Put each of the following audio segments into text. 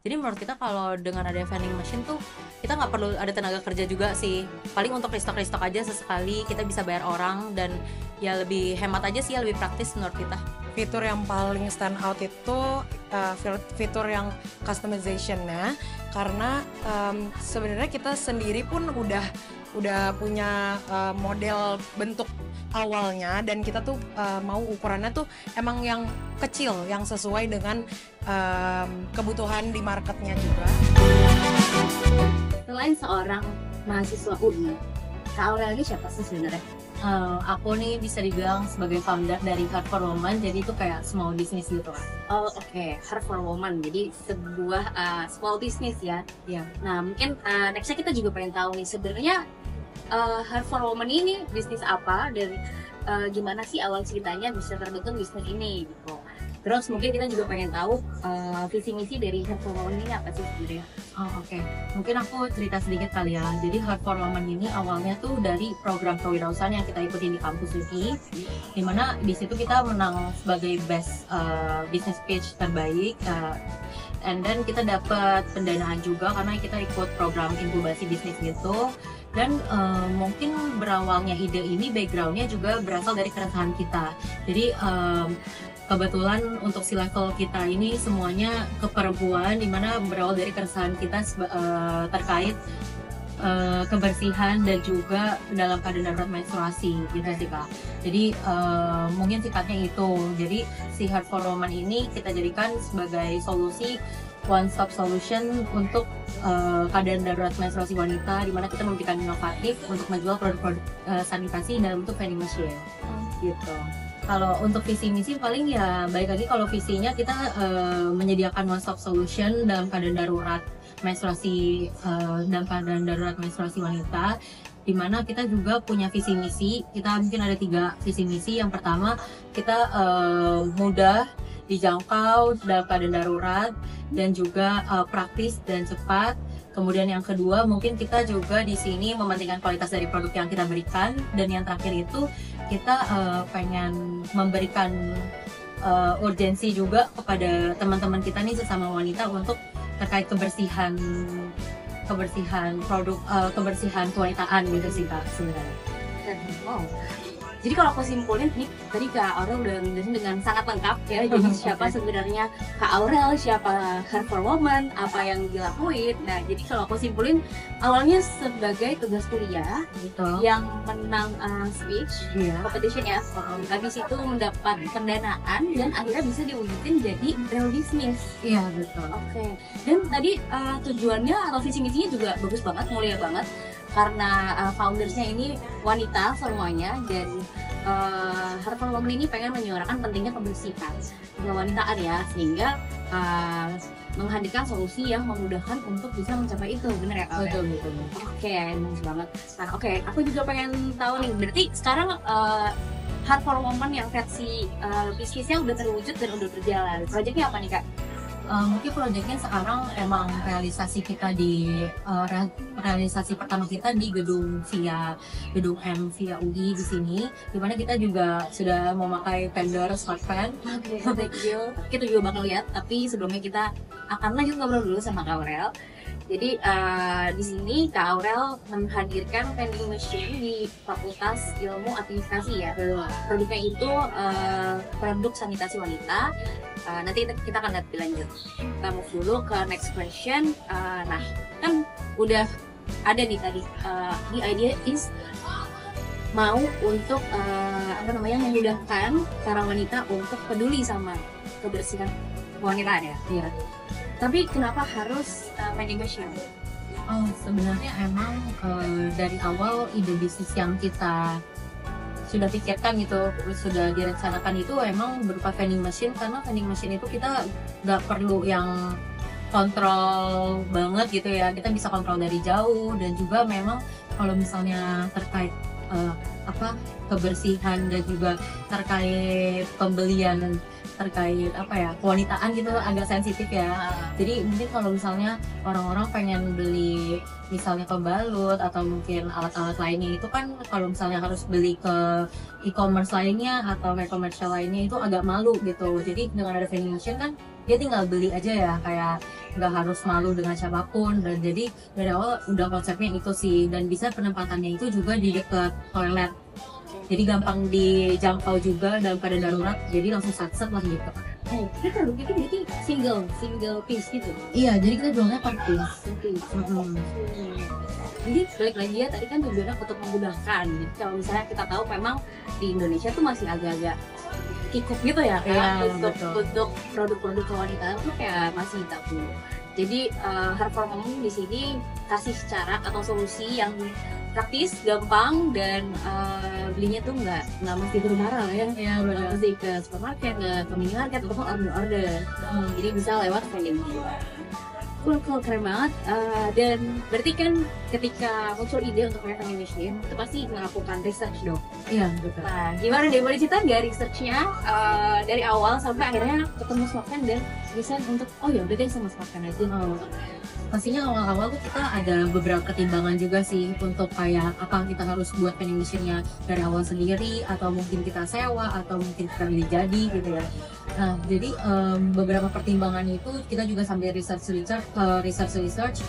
Jadi menurut kita kalau dengan ada vending machine tuh kita nggak perlu ada tenaga kerja juga sih. Paling untuk restock aja sesekali kita bisa bayar orang, dan ya lebih hemat aja sih, ya lebih praktis menurut kita. Fitur yang paling stand out itu fitur yang customization-nya, karena sebenarnya kita sendiri pun udah punya model bentuk awalnya, dan kita tuh mau ukurannya tuh emang yang kecil, yang sesuai dengan kebutuhan di marketnya juga. Selain seorang mahasiswa UI, Kak Aurel ini siapa sih sebenarnya? Aku nih bisa dibilang sebagai founder dari Heart for Women, jadi itu kayak small business gitu kan. Oh oke, Heart for Woman, jadi sebuah small business ya. Iya. Nah mungkin nextnya kita juga pengen tahu nih sebenarnya Heart for Woman ini bisnis apa, dan gimana sih awal ceritanya bisa terbentuk bisnis ini gitu. Terus mungkin kita juga pengen tahu visi misi dari Heart for Woman ini apa sih sebenarnya? Oh, oke. Mungkin aku cerita sedikit kali ya. Jadi Heart for Women ini awalnya tuh dari program kewirausahaan yang kita ikuti di kampus UI, dimana di situ kita menang sebagai best business pitch terbaik. And then kita dapat pendanaan juga karena kita ikut program inkubasi bisnis gitu. Dan mungkin berawalnya ide ini backgroundnya juga berasal dari keresahan kita. Jadi kebetulan untuk si level kita ini semuanya keperempuan, dimana berawal dari keresahan kita terkait kebersihan dan juga dalam keadaan darurat menstruasi gitu sih Kak. Jadi mungkin sifatnya itu. Jadi si Heart for Women ini kita jadikan sebagai solusi one stop solution untuk keadaan darurat menstruasi wanita, dimana kita memberikan inovatif untuk menjual produk-produk sanitasi dalam bentuk vending machine gitu. Kalau untuk visi misi paling ya baik lagi, kalau visinya kita menyediakan one stop solution dalam keadaan darurat menstruasi wanita, dimana kita juga punya visi misi. Kita mungkin ada 3 visi misi. Yang pertama, kita mudah dijangkau dalam keadaan darurat dan juga praktis dan cepat. Kemudian yang kedua, mungkin kita juga di sini mementingkan kualitas dari produk yang kita berikan. Dan yang terakhir itu kita pengen memberikan urgensi juga kepada teman-teman kita nih sesama wanita untuk terkait kebersihan produk, kebersihan kewanitaan gitu sih Kak sebenarnya. Wow. Jadi kalau aku simpulin nih, tadi Kak Aurel udah ngejelasin dengan sangat lengkap ya. Jadi siapa sebenarnya Kak Aurel, siapa Heart for Women, apa yang dilakuin. Nah, jadi kalau aku simpulin, awalnya sebagai tugas kuliah Gitu. yang menang speech Iya. competition ya. Habis itu mendapat pendanaan dan akhirnya bisa diwujudin jadi real business. Iya betul. Oke. Dan tadi tujuannya atau visi misinya juga bagus banget, mulia banget. Karena foundersnya ini wanita semuanya, dan Heart for Women ini pengen menyuarakan pentingnya kebersihan kewanitaan ya, sehingga menghadirkan solusi yang memudahkan untuk bisa mencapai itu. Bener ya Kak? Betul. Oke, bagus banget. Nah oke, aku juga pengen tahu nih, berarti sekarang Heart for Women yang versi bisnisnya udah terwujud dan udah berjalan. Proyeknya apa nih Kak? Mungkin proyeknya sekarang emang realisasi kita di realisasi pertama kita di gedung M via UI di sini, dimana kita juga sudah memakai vendor smart fan. Oke, thank you. Kita juga bakal lihat, tapi sebelumnya kita akan lanjut ngobrol dulu sama Kak Aurel. Jadi di sini Kak Aurel menghadirkan vending machine di Fakultas Ilmu Administrasi ya. Produknya itu produk sanitasi wanita. Nanti kita akan lihat lebih lanjut. Kita move dulu ke next question. Nah, kan udah ada nih tadi. The idea is mau untuk memudahkan para wanita untuk peduli sama kebersihan wanita ya. Iya. Tapi kenapa harus vending machine? Sebenarnya emang dari awal ide bisnis yang kita sudah pikirkan gitu, sudah direncanakan itu emang berupa vending machine, karena vending machine itu kita nggak perlu yang kontrol banget gitu ya, kita bisa kontrol dari jauh. Dan juga memang kalau misalnya terkait kebersihan dan juga terkait pembelian, terkait kewanitaan gitu agak sensitif ya. Jadi mungkin kalau misalnya orang-orang pengen beli misalnya pembalut atau mungkin alat-alat lainnya, itu kan kalau misalnya harus beli ke e-commerce lainnya atau komersial lainnya itu agak malu gitu. Jadi dengan ada vending machine kan dia tinggal beli aja ya, kayak nggak harus malu dengan siapapun. Dan jadi dari awal udah konsepnya itu sih, dan bisa penempatannya itu juga di dekat toilet, jadi gampang dijangkau juga dalam keadaan darurat, jadi langsung set lah gitu. Ini produknya itu jadi single piece gitu. Iya, jadi kita jualnya per piece. Jadi balik lagi ya, tadi kan tujuannya untuk memudahkan. Jadi kalau misalnya kita tahu memang di Indonesia tuh masih agak-agak kikuk gitu ya kan, untuk produk-produk kewangitan tuh kayak masih tabu. Jadi Hair for Women di sini kasih cara atau solusi yang praktis, gampang, dan belinya tuh nggak mesti bermarah ya. Iya, benar. Mesti ke supermarket, ke minimarket untuk order. Jadi bisa lewat vending machine. Cool, keren banget. Dan berarti kan ketika muncul ide untuk punya vending machine, itu pasti melakukan research dong. Iya, betul. Nah, gimana deh, boleh cerita nggak researchnya dari awal sampai akhirnya ketemu Smartfren dan bisa untuk ya udah deh sama Smartfren aja. Pastinya awal-awal tuh kita ada beberapa ketimbangan juga sih, untuk kayak apa kita harus buat vending machine-nya dari awal sendiri, atau mungkin kita sewa, atau mungkin kita beli jadi gitu ya. Nah, jadi beberapa pertimbangan itu kita juga sambil research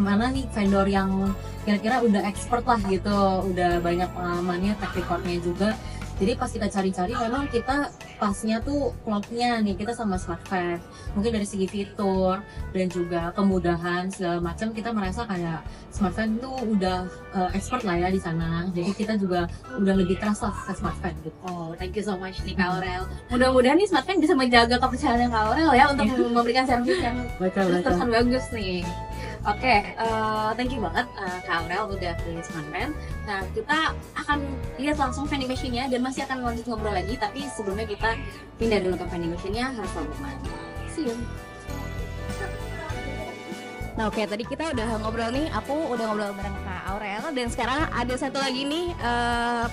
mana nih vendor yang kira-kira udah expert lah gitu, udah banyak pengalamannya, track record-nya juga. Jadi pas kita cari-cari memang kita pasnya tuh klopnya nih kita sama Smartfren. Mungkin dari segi fitur dan juga kemudahan segala macam, kita merasa kayak Smartfren tuh udah expert lah ya di sana. Jadi kita juga udah lebih trust lah ke Smartfren gitu. Oh, thank you so much nih Kak Aurel. Mudah-mudahan nih Smartfren bisa menjaga kepercayaan Kak Aurel ya untuk memberikan servis yang terus bagus nih. Oke, thank you banget Kak Aurel udah pilih Smartfren. Nah, kita akan lihat langsung vending machine-nya dan masih akan lanjut ngobrol lagi. Tapi sebelumnya kita pindah dulu ke vending machine-nya, Hair for Women. See you. Nah, oke, tadi kita udah ngobrol nih, aku udah ngobrol bareng Kak Aurel, dan sekarang ada satu lagi nih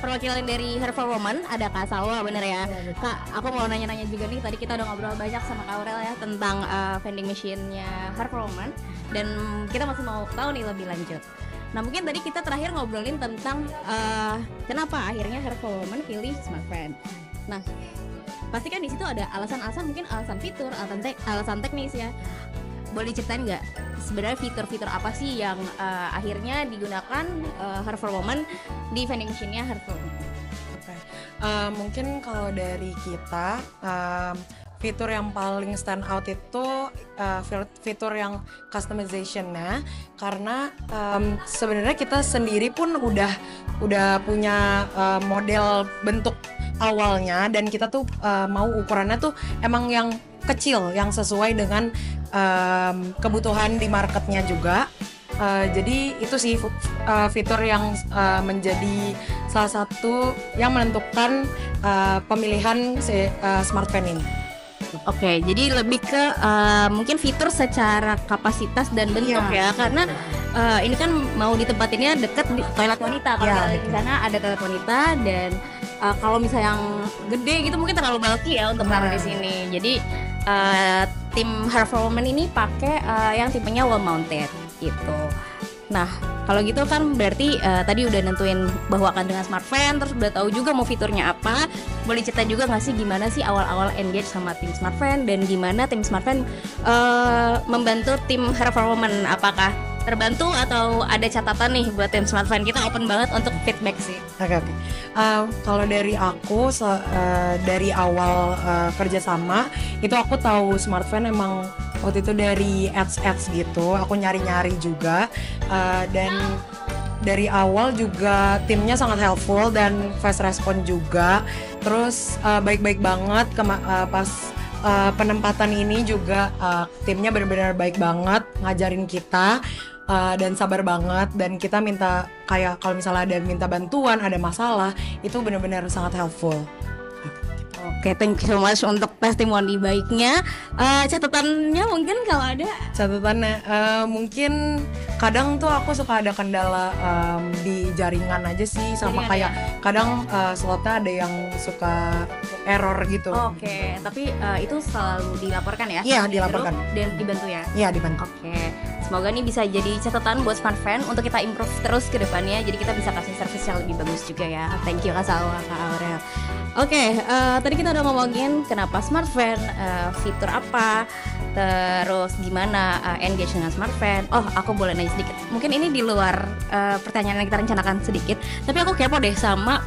perwakilan dari Hair for Women, ada Kak Salwa, bener ya? Kak, aku mau nanya-nanya juga nih, tadi kita udah ngobrol banyak sama Kak Aurel ya tentang vending machine-nya Hair for Women, dan kita masih mau tahu nih lebih lanjut. Nah, mungkin tadi kita terakhir ngobrolin tentang kenapa akhirnya Hair for Women pilih Smartfren. Nah, pasti kan di situ ada alasan-alasan, mungkin alasan fitur, alasan teknis ya. Boleh ceritain nggak sebenarnya fitur-fitur apa sih yang akhirnya digunakan Hair for Women di vending machine-nya Hair for Women? Mungkin kalau dari kita fitur yang paling stand out itu fitur yang customization-nya, karena sebenarnya kita sendiri pun udah punya model bentuk awalnya, dan kita tuh mau ukurannya tuh emang yang kecil yang sesuai dengan kebutuhan di marketnya juga. Jadi itu sih fitur yang menjadi salah satu yang menentukan pemilihan Smartfren ini. Oke, jadi lebih ke mungkin fitur secara kapasitas dan bentuk ya, karena ini kan mau ditempatinnya dekat di toilet wanita. Kalau di sana ada toilet wanita, dan kalau misalnya yang gede gitu mungkin terlalu bulky ya untuk taruh di sini. Jadi tim Hair for Women ini pakai yang tipenya wall mounted gitu. Nah, kalau gitu kan berarti tadi udah nentuin bahwa akan dengan Smartfren, terus udah tahu juga mau fiturnya apa. Boleh cerita juga nggak sih gimana sih awal-awal engage sama tim Smartfren, dan gimana tim Smartfren membantu tim Hair for Women? Apakah terbantu atau ada catatan nih buat tim Smartfren? Kita open banget untuk feedback sih. Oke. Kalau dari aku dari awal kerjasama itu aku tahu Smartfren emang waktu itu dari ads gitu, aku nyari-nyari juga, dan dari awal juga timnya sangat helpful dan fast respon juga. Terus baik-baik banget pas penempatan ini juga timnya benar-benar baik banget, ngajarin kita dan sabar banget, dan kita minta kayak kalau misalnya ada minta bantuan, ada masalah, itu benar-benar sangat helpful. Oke, thank you so much untuk testimoni baiknya. Catatannya mungkin kalau ada? Catatannya mungkin kadang tuh aku suka ada kendala di jaringan aja sih, sama kayak kadang slotnya ada yang suka error gitu. Oke, tapi itu selalu dilaporkan ya? Iya, dilaporkan. Dan dibantu ya? Iya, dibantu. Oke, semoga ini bisa jadi catatan buat Smartfren untuk kita improve terus ke depannya, jadi kita bisa kasih service yang lebih bagus juga ya. Thank you Kak Salwa, Kak Aurel. Oke, tadi kita udah ngomongin kenapa smart fan, fitur apa, terus gimana engage dengan smart fan. Oh, aku boleh nanya sedikit. Mungkin ini di luar pertanyaan yang kita rencanakan sedikit, tapi aku kepo deh sama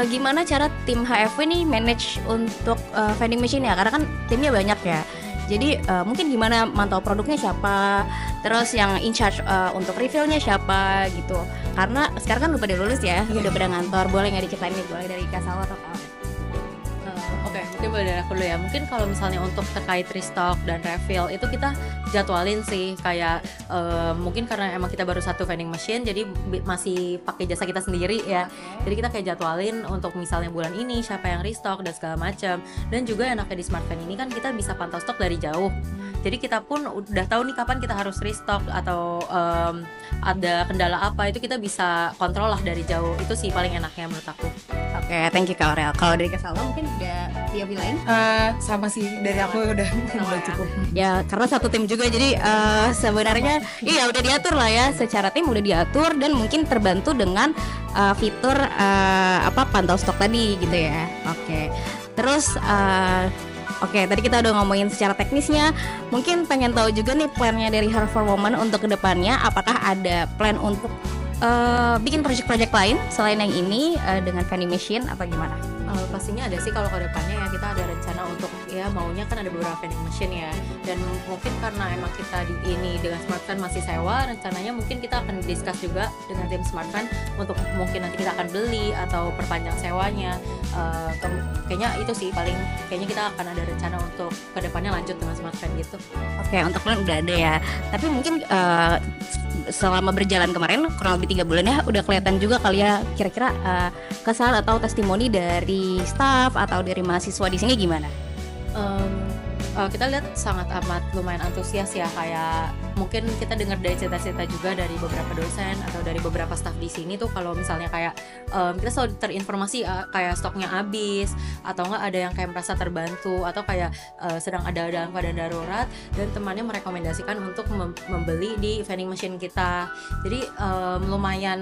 gimana cara tim HFW nih manage untuk vending machine ya, karena kan timnya banyak ya. Jadi mungkin gimana mantau produknya siapa, terus yang in charge untuk refillnya siapa gitu. Karena sekarang kan udah pada lulus ya, udah pada ngantor. Boleh nggak diceritain nih, boleh dari Kak Salwa atau Kak? Oke, mungkin boleh dari aku dulu ya. Mungkin kalau misalnya untuk terkait restock dan refill itu kita jadwalin sih, kayak mungkin karena emang kita baru satu vending machine, jadi masih pakai jasa kita sendiri ya. Jadi kita kayak jadwalin untuk misalnya bulan ini siapa yang restock dan segala macam. Dan juga enaknya di Smart Fan ini kan kita bisa pantau stok dari jauh. Jadi kita pun udah tahu nih kapan kita harus restock atau ada kendala apa, itu kita bisa kontrol lah dari jauh. Itu sih paling enaknya menurut aku. Oke, thank you Kak Aurel. Kalau dari Kak Salwa mungkin udah Dia lain? Sama sih, dari aku udah cukup. Ya karena satu tim juga, jadi sebenarnya iya udah diatur lah ya, secara tim udah diatur dan mungkin terbantu dengan fitur pantau stok tadi gitu ya. Oke. Terus Oke, tadi kita udah ngomongin secara teknisnya. Mungkin pengen tahu juga nih plannya dari Her for Women untuk kedepannya. Apakah ada plan untuk bikin project-project lain selain yang ini dengan vending machine apa gimana? Pastinya ada sih kalau ke depannya ya, kita ada rencana untuk ya maunya kan ada beberapa vending machine ya, dan mungkin karena emang kita di ini dengan Smart Fan masih sewa, rencananya mungkin kita akan discuss juga dengan tim Smart Fan untuk mungkin nanti kita akan beli atau perpanjang sewanya. Kayaknya itu sih paling, kayaknya kita akan ada rencana untuk ke depannya lanjut dengan Smart Fan gitu. Oke, untuk plan udah ada ya, tapi mungkin selama berjalan kemarin kurang lebih 3 bulan ya, udah kelihatan juga kali ya kira-kira kesan atau testimoni dari staff atau dari mahasiswa di sini gimana? Kita lihat sangat amat lumayan antusias ya, kayak mungkin kita dengar dari cerita-cerita juga dari beberapa dosen atau dari beberapa staff di sini tuh, kalau misalnya kayak kita selalu terinformasi kayak stoknya habis atau enggak ada yang kayak merasa terbantu atau kayak sedang ada dalam keadaan darurat dan temannya merekomendasikan untuk membeli di vending machine kita. Jadi lumayan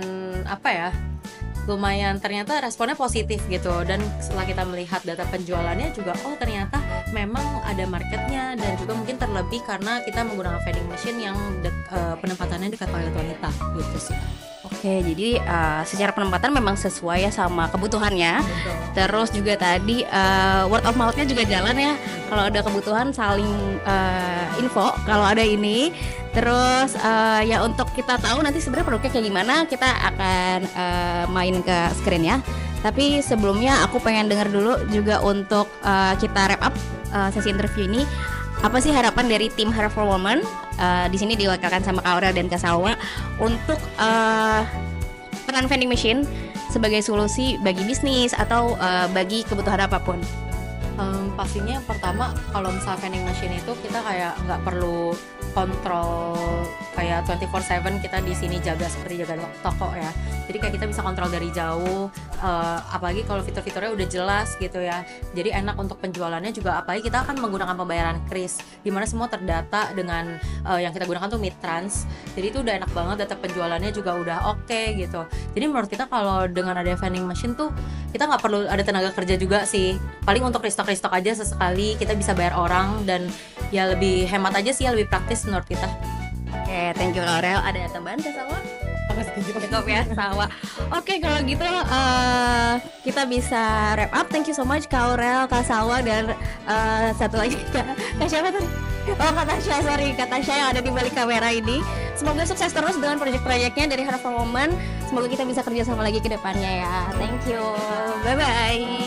lumayan ternyata responnya positif gitu, dan setelah kita melihat data penjualannya juga ternyata memang ada marketnya, dan juga mungkin terlebih karena kita menggunakan vending machine yang penempatannya dekat toilet wanita gitu sih. Oke, jadi secara penempatan memang sesuai ya sama kebutuhannya. Betul. Terus juga tadi word of mouth-nya juga jalan ya. Kalau ada kebutuhan saling info kalau ada ini. Terus ya untuk kita tahu nanti sebenarnya produknya kayak gimana, kita akan main ke screen ya. Tapi sebelumnya aku pengen dengar dulu juga untuk kita wrap up sesi interview ini. Apa sih harapan dari tim Her for Women di sini diwakilkan sama Kak Aurel dan Kak Salwa untuk peran vending machine sebagai solusi bagi bisnis atau bagi kebutuhan apapun? Pastinya yang pertama, kalau misalnya vending machine itu kita kayak nggak perlu kontrol kayak 24/7 kita di sini jaga seperti jaga toko ya. Jadi kayak kita bisa kontrol dari jauh, apalagi kalau fitur-fiturnya udah jelas gitu ya. Jadi enak untuk penjualannya juga, apalagi kita akan menggunakan pembayaran kris dimana semua terdata dengan yang kita gunakan tuh Midtrans. Jadi itu udah enak banget, data penjualannya juga udah oke gitu. Jadi menurut kita kalau dengan ada vending machine tuh kita nggak perlu ada tenaga kerja juga sih. Paling untuk restock aja sesekali kita bisa bayar orang, dan ya lebih hemat aja sih, ya lebih praktis menurut kita. Oke, thank you Aurel. Ada tambahan Kak Salwa? Cukup ya Salwa. Oke, kalau gitu kita bisa wrap up. Thank you so much Kak Aurel, Kak Salwa, dan satu lagi Kak siapa tuh? Kak Tasya yang ada di balik kamera ini. Semoga sukses terus dengan proyek-proyeknya dari Her for Women. Semoga kita bisa kerja sama lagi ke depannya ya. Thank you. Bye bye.